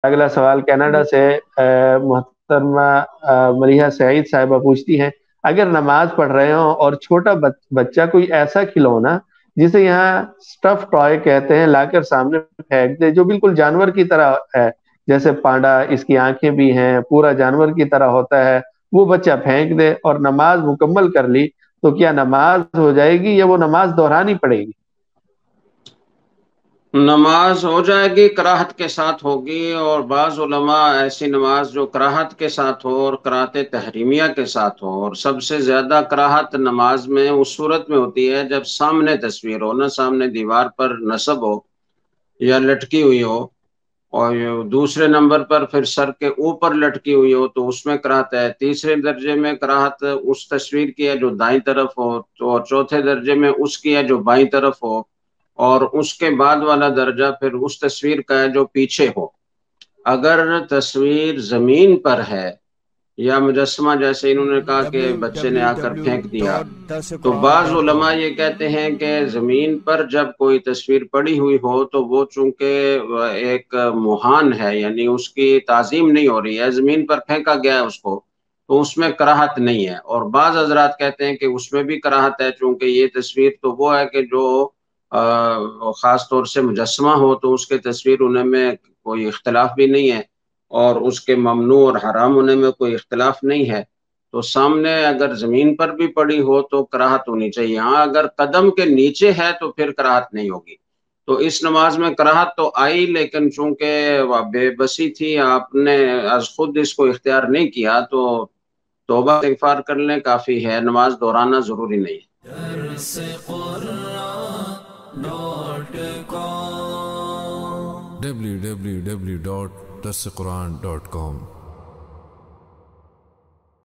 اگلا سوال کینیڈا سے محترمہ ملیحہ سعید صاحبہ پوچھتی ہیں، اگر نماز پڑھ رہے ہوں اور چھوٹا بچہ کوئی ایسا کھلونا جسے یہاں سٹف ٹوائے کہتے ہیں لا کر سامنے پھینک دے، جو بالکل جانور کی طرح ہے، جیسے پانڈا، اس کی آنکھیں بھی ہیں، پورا جانور کی طرح ہوتا ہے، وہ بچہ پھینک دے اور نماز مکمل کر لی، تو کیا نماز ہو جائے گی یا وہ نماز دہرانی پڑے گی؟ نماز ہو جائے گی، کراہت کے ساتھ ہوگی، اور بعض علماء ایسی نماز جو کراہت کے ساتھ ہو اور کراہت تحریمیہ کے ساتھ ہو، اور سب سے زیادہ کراہت نماز میں اس صورت میں ہوتی ہے جب سامنے تصویر ہو، نہ سامنے دیوار پر نصب ہو یا لٹکی ہوئی ہو، اور دوسرے نمبر پر پھر سر کے اوپر لٹکی ہوئی ہو تو اس میں کراہت ہے، تیسرے درجے میں کراہت اس تصویر کی ہے جو دائیں طرف ہو، تو چوتھے درجے میں اس کی ہے جو بائیں طرف ہو، اور اس کے بعد والا درجہ پھر اس تصویر کا ہے جو پیچھے ہو۔ اگر تصویر زمین پر ہے یا مجسمہ جیسے انہوں نے کہا کہ بچے نے آ کر پھینک دیا، تو بعض علماء www.dasquran.com یہ کہتے ہیں کہ زمین پر جب کوئی تصویر پڑی ہوئی ہو تو وہ چونکہ ایک موہان ہے، یعنی اس کی تعظیم نہیں ہو رہی ہے، زمین پر پھینکا گیا ہے اس کو، تو اس میں کراہت نہیں ہے۔ اور بعض حضرات کہتے ہیں کہ اس میں بھی کراہت ہے، چونکہ یہ تصویر تو وہ ہے کہ جو خاص طور سے مجسمہ ہو تو اس کے تصویر ہونے میں کوئی اختلاف بھی نہیں ہے، اور اس کے ممنوع اور حرام ہونے میں کوئی اختلاف نہیں ہے، تو سامنے اگر زمین پر بھی پڑی ہو تو کراہت ہونی چاہیے۔ ہاں اگر قدم کے نیچے ہے تو پھر کراہت نہیں ہوگی۔ تو اس نماز میں کراہت تو آئی، لیکن چونکہ بے بسی تھی، آپ نے از خود اس کو اختیار نہیں کیا، تو توبہ استغفار کر لیں، کافی ہے، نماز دہرانا ضروری نہیں ہے۔ www.dasquran.com